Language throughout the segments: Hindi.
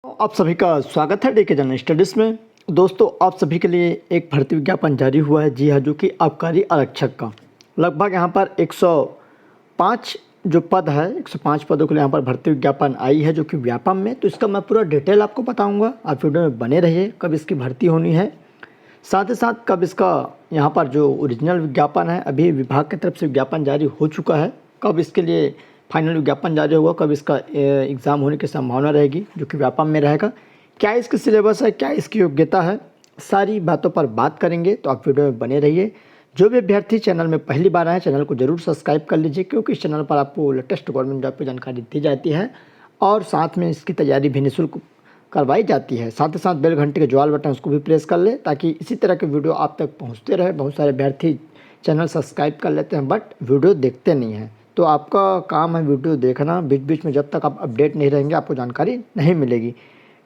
आप सभी का स्वागत है डीके जनरल स्टडीज़ में। दोस्तों, आप सभी के लिए एक भर्ती विज्ञापन जारी हुआ है। जी हाँ, जो कि आबकारी आरक्षक का लगभग यहाँ पर 105 जो पद है, 105 पदों के लिए यहाँ पर भर्ती विज्ञापन आई है, जो कि व्यापम में। तो इसका मैं पूरा डिटेल आपको बताऊंगा, आप वीडियो में बने रहिए। कब इसकी भर्ती होनी है, साथ ही साथ कब इसका यहाँ पर जो ओरिजिनल विज्ञापन है, अभी विभाग की तरफ से विज्ञापन जारी हो चुका है, कब इसके लिए फाइनल विज्ञापन जारी होगा, कब इसका एग्ज़ाम होने की संभावना रहेगी, जो कि व्यापम में रहेगा, क्या इसकी सिलेबस है, क्या इसकी योग्यता है, सारी बातों पर बात करेंगे। तो आप वीडियो में बने रहिए। जो भी अभ्यर्थी चैनल में पहली बार आए, चैनल को जरूर सब्सक्राइब कर लीजिए, क्योंकि इस चैनल पर आपको लेटेस्ट गवर्नमेंट जॉब की जानकारी दी जाती है और साथ में इसकी तैयारी भी निःशुल्क करवाई जाती है। साथ ही साथ बेल घंटे के ज्वाल बटन उसको भी प्रेस कर ले, ताकि इसी तरह के वीडियो आप तक पहुंचते रहे। बहुत सारे अभ्यर्थी चैनल सब्सक्राइब कर लेते हैं बट वीडियो देखते नहीं हैं। तो आपका काम है वीडियो देखना। बीच बीच में जब तक आप अपडेट नहीं रहेंगे, आपको जानकारी नहीं मिलेगी।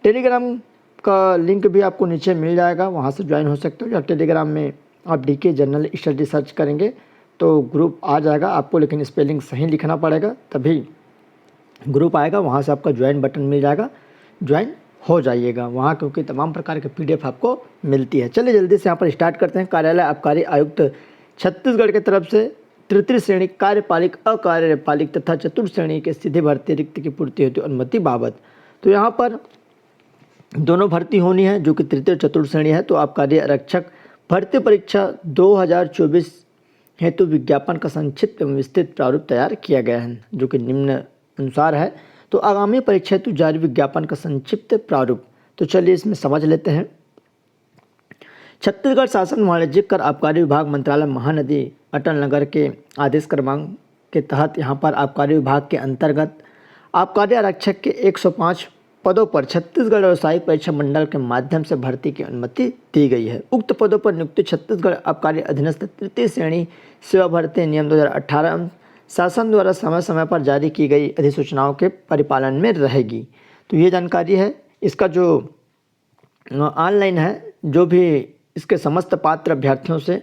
टेलीग्राम का लिंक भी आपको नीचे मिल जाएगा, वहाँ से ज्वाइन हो सकते हो। या टेलीग्राम में आप डीके जनरल स्टडी सर्च करेंगे तो ग्रुप आ जाएगा आपको, लेकिन स्पेलिंग सही लिखना पड़ेगा, तभी ग्रुप आएगा। वहाँ से आपका ज्वाइन बटन मिल जाएगा, ज्वाइन हो जाइएगा वहाँ, क्योंकि तमाम प्रकार के PDF आपको मिलती है। चलिए जल्दी से यहाँ पर स्टार्ट करते हैं। कार्यालय आबकारी आयुक्त छत्तीसगढ़ की तरफ से तृतीय श्रेणी कार्यपालिक, अकार्यपालिक तथा चतुर्थ श्रेणी के सीधे भर्ती रिक्त की पूर्ति हेतु अनुमति बाबत। तो यहाँ पर दोनों भर्ती होनी है, जो कि तृतीय और चतुर्थ श्रेणी है। तो आबकारी आरक्षक भर्ती परीक्षा 2024 हेतु विज्ञापन का संक्षिप्त एवं विस्तृत प्रारूप तैयार किया गया है, जो कि निम्न अनुसार है। तो आगामी परीक्षा हेतु जारी विज्ञापन का संक्षिप्त प्रारूप। तो चलिए इसमें समझ लेते हैं। छत्तीसगढ़ शासन वाणिज्यिक कर आबकारी विभाग मंत्रालय महानदी अटल नगर के आदेश क्रमांक के तहत यहाँ पर आबकारी विभाग के अंतर्गत आबकारी आरक्षक के 105 पदों पर छत्तीसगढ़ व्यावसायिक परीक्षा मंडल के माध्यम से भर्ती की अनुमति दी गई है। उक्त पदों पर नियुक्ति छत्तीसगढ़ आबकारी अधीनस्थ तृतीय श्रेणी सेवा भर्ती नियम 2018 शासन द्वारा समय समय पर जारी की गई अधिसूचनाओं के परिपालन में रहेगी। तो ये जानकारी है। इसका जो ऑनलाइन है, जो भी इसके समस्त पात्र अभ्यर्थियों से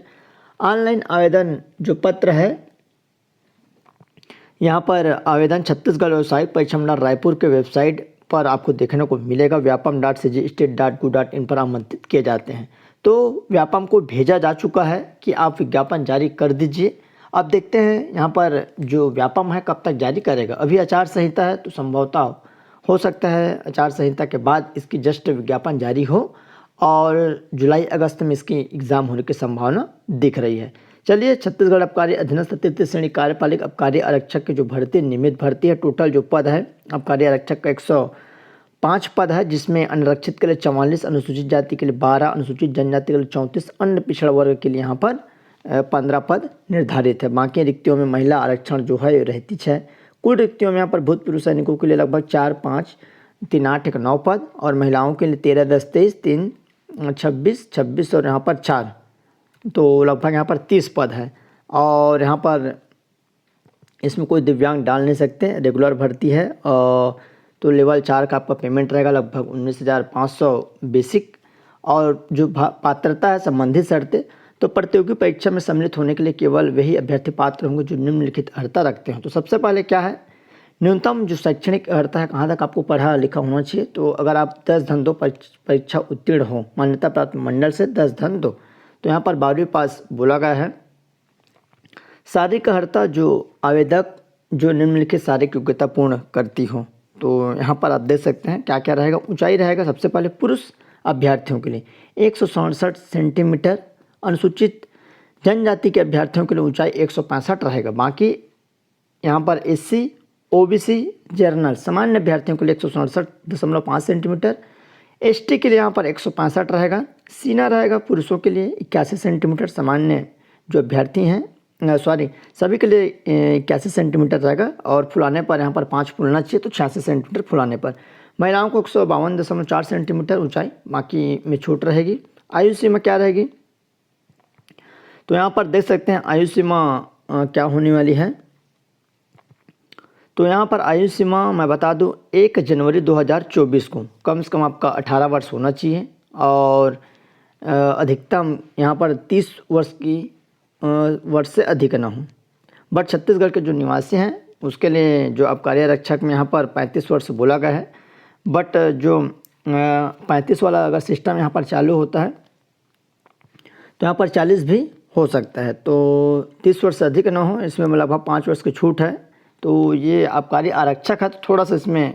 ऑनलाइन आवेदन जो पत्र है, यहाँ पर आवेदन छत्तीसगढ़ व्यावसायिक परीक्षा मंडल रायपुर के वेबसाइट पर आपको देखने को मिलेगा। vyapam.cgstate.go.in पर आमंत्रित किए जाते हैं। तो व्यापम को भेजा जा चुका है कि आप विज्ञापन जारी कर दीजिए। अब देखते हैं यहाँ पर जो व्यापम है कब तक जारी करेगा। अभी आचार संहिता है, तो संभवतः हो सकता है आचार संहिता के बाद इसकी जस्ट विज्ञापन जारी हो और जुलाई अगस्त में इसकी एग्ज़ाम होने की संभावना दिख रही है। चलिए, छत्तीसगढ़ आबकारी अधीनस्थ तृतीय श्रेणी कार्यपालिक आबकारी आरक्षक की जो भर्ती नियमित भर्ती है, टोटल जो पद है आबकारी आरक्षक का 105 पद है, जिसमें अनारक्षित के लिए 44, अनुसूचित जाति के लिए 12, अनुसूचित जनजाति के लिए 34, अन्य पिछड़ा वर्ग के लिए यहाँ पर 15 पद निर्धारित है। बाकी रिक्तियों में महिला आरक्षण जो है रहती 6। कुल रिक्तियों में यहाँ पर भूतपूर्व सैनिकों के लिए लगभग 4, 5, 3, 8, 1, 9 पद, और महिलाओं के लिए 13, 10, 23, 3, 26, 26 और यहाँ पर 4, तो लगभग यहाँ पर 30 पद है। और यहाँ पर इसमें कोई दिव्यांग डाल नहीं सकते, रेगुलर भर्ती है। तो लेवल 4 का आपका पेमेंट रहेगा लगभग 19,500 बेसिक। और जो पात्रता है, संबंधित शर्तें, तो प्रतियोगी परीक्षा में सम्मिलित होने के लिए केवल वही अभ्यर्थी पात्र होंगे जो निम्नलिखित अर्हता रखते हैं। तो सबसे पहले क्या है, न्यूनतम जो शैक्षणिक अर्हता है, कहाँ तक आपको पढ़ा लिखा होना चाहिए। तो अगर आप 10-2 परीक्षा उत्तीर्ण हो, मान्यता प्राप्त मंडल से 10-2, तो यहाँ पर 12वीं पास बोला गया है। शारीरिक अर्हता, जो आवेदक जो निम्नलिखित शारीरिक योग्यता पूर्ण करती हो। तो यहाँ पर आप देख सकते हैं क्या क्या रहेगा। ऊंचाई रहेगा सबसे पहले पुरुष अभ्यर्थियों के लिए 167 सेंटीमीटर, अनुसूचित जनजाति के अभ्यर्थियों के लिए ऊंचाई 165 रहेगा। बाकी यहाँ पर SC, OBC, जनरल सामान्य अभ्यर्थियों के लिए 167.5 सेंटीमीटर, ST के लिए यहाँ पर 165 रहेगा। सीना रहेगा पुरुषों के लिए 81 सेंटीमीटर, सामान्य जो अभ्यर्थी हैं सभी के लिए 81 सेंटीमीटर रहेगा। और फुलाने पर यहाँ पर 5 फुलना चाहिए, तो 86 सेंटीमीटर फुलाने पर। महिलाओं को 152.4 सेंटीमीटर ऊंचाई, बाकी में छूट रहेगी। आयु सीमा क्या रहेगी, तो यहाँ पर देख सकते हैं आयु सीमा क्या होने वाली है। तो यहाँ पर आयु सीमा मैं बता दूँ, 1 जनवरी 2024 को कम से कम आपका 18 वर्ष होना चाहिए, और अधिकतम यहाँ पर 30 वर्ष से अधिक ना हो। बट छत्तीसगढ़ के जो निवासी हैं उसके लिए जो आबकारी आरक्षक में यहाँ पर 35 वर्ष बोला गया है। बट जो 35 वाला अगर सिस्टम यहाँ पर चालू होता है तो यहाँ पर 40 भी हो सकता है। तो 30 वर्ष से अधिक न हो, इसमें लगभग 5 वर्ष की छूट है। तो ये आबकारी आरक्षक है तो थोड़ा सा इसमें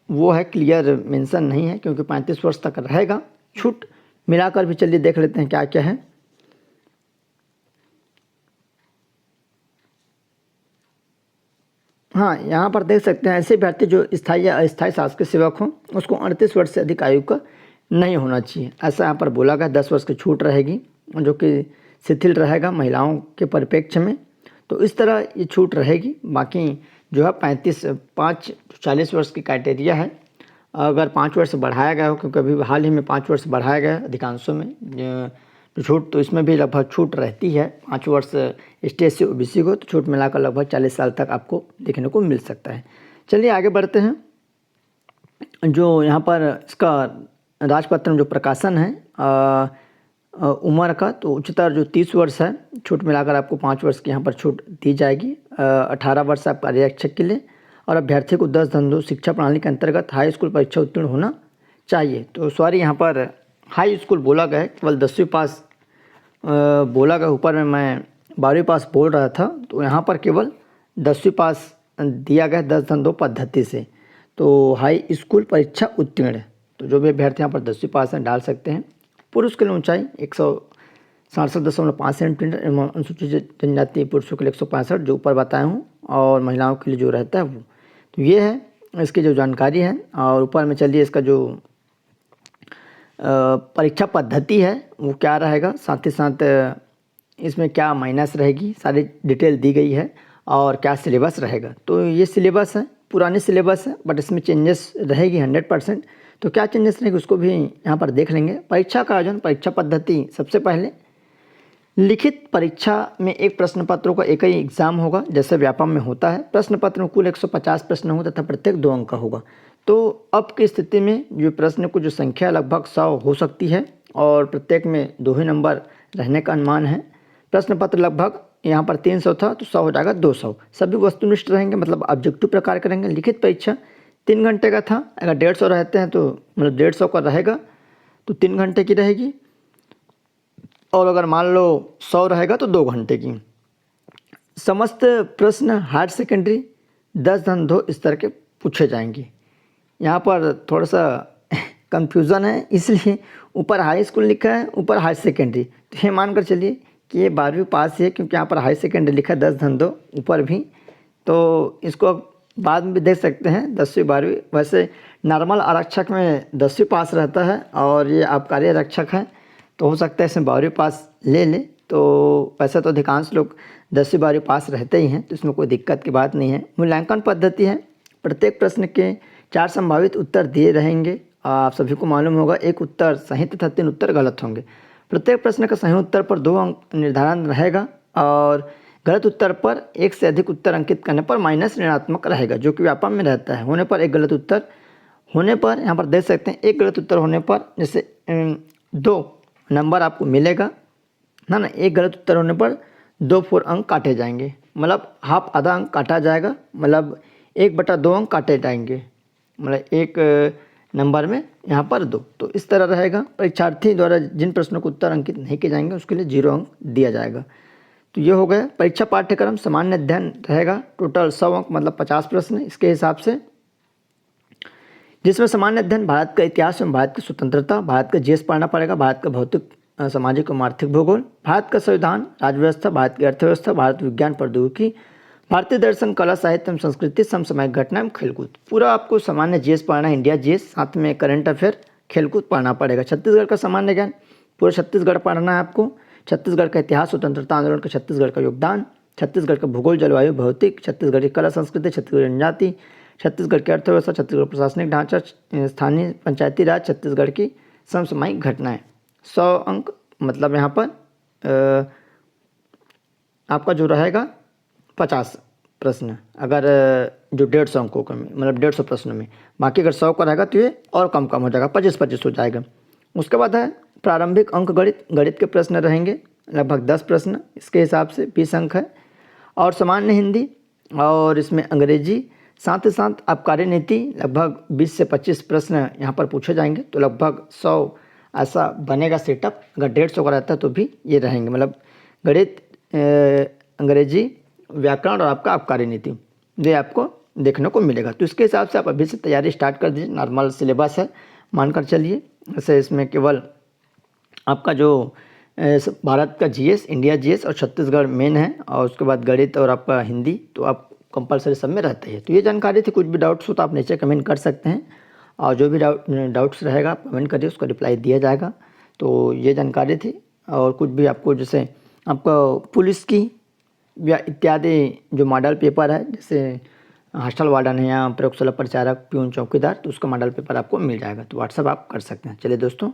वो है, क्लियर मेंशन नहीं है, क्योंकि 35 वर्ष तक रहेगा। छूट मिलाकर भी चलिए देख लेते हैं क्या क्या है। हाँ, यहाँ पर देख सकते हैं ऐसे अभ्यर्थी जो स्थायी या अस्थायी शासकीय सेवक हों उसको 38 वर्ष से अधिक आयु का नहीं होना चाहिए, ऐसा यहाँ पर बोला गया। 10 वर्ष की छूट रहेगी जो कि शिथिल रहेगा महिलाओं के परिप्रेक्ष्य में। तो इस तरह ये छूट रहेगी। बाकी जो है 40 वर्ष की क्राइटेरिया है। अगर 5 वर्ष बढ़ाया गया हो, क्योंकि अभी हाल ही में 5 वर्ष बढ़ाया गया है अधिकांशों में छूट, तो इसमें भी लगभग छूट रहती है 5 वर्ष ST SC OBC को, तो छूट मिलाकर लगभग 40 साल तक आपको देखने को मिल सकता है। चलिए आगे बढ़ते हैं। जो यहाँ पर इसका राजपत्र में जो प्रकाशन है उम्र का, तो उच्चतर जो 30 वर्ष है, छूट मिलाकर आपको 5 वर्ष की यहाँ पर छूट दी जाएगी। 18 वर्ष आप कार्यरक्षक के लिए, और अभ्यर्थी को 10 धंधों शिक्षा प्रणाली के अंतर्गत हाई स्कूल परीक्षा उत्तीर्ण होना चाहिए। तो सॉरी, यहाँ पर हाई स्कूल बोला गया है, केवल 10वीं पास बोला गया। ऊपर में मैं 12वीं पास बोल रहा था, तो यहाँ पर केवल 10वीं पास दिया गया 10 धंधों पद्धति से। तो हाई स्कूल परीक्षा उत्तीर्ण, तो जो भी अभ्यर्थी यहाँ पर 10वीं पास हैं डाल सकते हैं। पुरुष के लिए ऊंचाई 167.5 सेंटीमीटर एवं अनुसूचित जनजाति पुरुषों के लिए 165 जो ऊपर बताया हूँ, और महिलाओं के लिए जो रहता है वो। तो ये है इसकी जो जानकारी है। और ऊपर में चलिए इसका जो परीक्षा पद्धति है वो क्या रहेगा, साथ ही साथ इसमें क्या माइनस रहेगी, सारी डिटेल दी गई है, और क्या सिलेबस रहेगा। तो ये सिलेबस है, पुरानी सिलेबस है, बट इसमें चेंजेस रहेगी 100%। तो क्या चेंजेस रहेगी उसको भी यहाँ पर देख लेंगे। परीक्षा का आयोजन, परीक्षा पद्धति, सबसे पहले लिखित परीक्षा में एक प्रश्न पत्रों का एक ही एग्जाम होगा, जैसे व्यापम में होता है। प्रश्न पत्र में कुल 150 प्रश्न होगा तथा प्रत्येक 2 अंक का होगा। तो अब की स्थिति में जो प्रश्न को जो संख्या लगभग 100 हो सकती है, और प्रत्येक में 2 ही नंबर रहने का अनुमान है। प्रश्न पत्र लगभग यहाँ पर 300 था, तो 100 हो जाएगा 200। सभी वस्तुनिष्ठ रहेंगे, मतलब ऑब्जेक्टिव प्रकार करेंगे। लिखित परीक्षा 3 घंटे का था, अगर 150 रहते हैं तो मतलब 150 का रहेगा तो 3 घंटे की रहेगी, और अगर मान लो 100 रहेगा तो 2 घंटे की। समस्त प्रश्न हायर सेकेंडरी 10 धंधों स्तर के पूछे जाएंगे। यहाँ पर थोड़ा सा कंफ्यूजन है, इसलिए ऊपर हाई स्कूल लिखा है, ऊपर हायर सेकेंडरी। तो ये मानकर चलिए कि ये 12वीं पास है, क्योंकि यहाँ पर हाई सेकेंडरी लिखा है 10 धंधों ऊपर भी। तो इसको बाद में भी देख सकते हैं 10वीं 12वीं। वैसे नॉर्मल आरक्षक में 10वीं पास रहता है, और ये आबकारी आरक्षक है, तो हो सकता है इसमें 12वीं पास ले ले। तो वैसे तो अधिकांश लोग 10वीं 12वीं पास रहते ही हैं, तो इसमें कोई दिक्कत की बात नहीं है। मूल्यांकन पद्धति है, प्रत्येक प्रश्न के 4 संभावित उत्तर दिए रहेंगे। आप सभी को मालूम होगा, एक उत्तर सही तथा 3 उत्तर गलत होंगे। प्रत्येक प्रश्न का सही उत्तर पर 2 अंक निर्धारण रहेगा, और गलत उत्तर पर 1 से अधिक उत्तर अंकित करने पर माइनस ऋणात्मक रहेगा, जो कि व्यापम में रहता है। होने पर एक गलत उत्तर होने पर यहाँ पर देख सकते हैं, एक गलत उत्तर होने पर जैसे 2 नंबर आपको मिलेगा ना, एक गलत उत्तर होने पर 2 अंक काटे जाएंगे, मतलब हाफ आधा अंक काटा जाएगा, मतलब 1/2 अंक काटे जाएंगे, मतलब 1 नंबर में यहाँ पर 2। तो इस तरह रहेगा। परीक्षार्थी द्वारा जिन प्रश्नों को उत्तर अंकित नहीं किए जाएंगे उसके लिए 0 अंक दिया जाएगा। तो ये हो गया। परीक्षा पाठ्यक्रम सामान्य अध्ययन रहेगा, टोटल 100 अंक, मतलब 50 प्रश्न इसके हिसाब से, जिसमें सामान्य अध्ययन भारत का इतिहास एवं भारत की स्वतंत्रता, भारत का जीएस पढ़ना पड़ेगा, भारत का भौतिक सामाजिक एवं आर्थिक भूगोल, भारत का संविधान, राज्य व्यवस्था, भारत की अर्थव्यवस्था, भारत विज्ञान प्रौद्योगिकी, भारतीय दर्शन, कला साहित्य एवं संस्कृति, समसामयिक घटना एवं खेलकूद। पूरा आपको सामान्य जीएस पढ़ना है, इंडिया जीएस, साथ में करंट अफेयर, खेलकूद पढ़ना पड़ेगा। छत्तीसगढ़ का सामान्य ज्ञान, पूरा छत्तीसगढ़ पढ़ना है आपको। छत्तीसगढ़ का इतिहास, स्वतंत्रता आंदोलन का छत्तीसगढ़ का योगदान, छत्तीसगढ़ का भूगोल, जलवायु, भौतिक, छत्तीसगढ़ की कला संस्कृति, छत्तीसगढ़ जनजाति, छत्तीसगढ़ की अर्थव्यवस्था, छत्तीसगढ़ प्रशासनिक ढांचा, स्थानीय पंचायती राज, छत्तीसगढ़ की समसामयिक घटनाएं। 100 अंक, मतलब यहाँ पर आपका जो रहेगा 50 प्रश्न, अगर जो 150 अंकों का में, मतलब 150 प्रश्नों में। बाकी अगर 100 का रहेगा तो ये और कम हो जाएगा, 25-25 हो जाएगा। उसके बाद है प्रारंभिक अंक गणित। गणित के प्रश्न रहेंगे लगभग 10 प्रश्न, इसके हिसाब से 20 अंक है। और सामान्य हिंदी, और इसमें अंग्रेजी, साथ ही साथ आप कार्यनीति लगभग 20 से 25 प्रश्न यहाँ पर पूछे जाएंगे, तो लगभग 100 ऐसा बनेगा सेटअप। अगर 150 का रहता है तो भी ये रहेंगे, मतलब गणित, अंग्रेजी, व्याकरण और आपका आबकारी नीति, ये आपको देखने को मिलेगा। तो इसके हिसाब से आप अभी से तैयारी स्टार्ट कर दीजिए। नॉर्मल सिलेबस है, मानकर चलिए। जैसे इसमें केवल आपका जो भारत का जीएस, इंडिया जीएस और छत्तीसगढ़ मेन है, और उसके बाद गणित और आपका हिंदी तो आप कंपलसरी सब में रहते हैं। तो ये जानकारी थी। कुछ भी डाउट्स हो तो आप नीचे कमेंट कर सकते हैं, और जो भी डाउट्स रहेगा आप कमेंट करिए, उसका रिप्लाई दिया जाएगा। तो ये जानकारी थी। और कुछ भी आपको, जैसे आपको पुलिस की या इत्यादि जो मॉडल पेपर है, जैसे हॉस्टल वार्डन है या प्रयोगशाला प्रचारक, प्यून, चौकीदार, तो उसका मॉडल पेपर आपको मिल जाएगा। तो व्हाट्सअप आप कर सकते हैं। चलिए दोस्तों,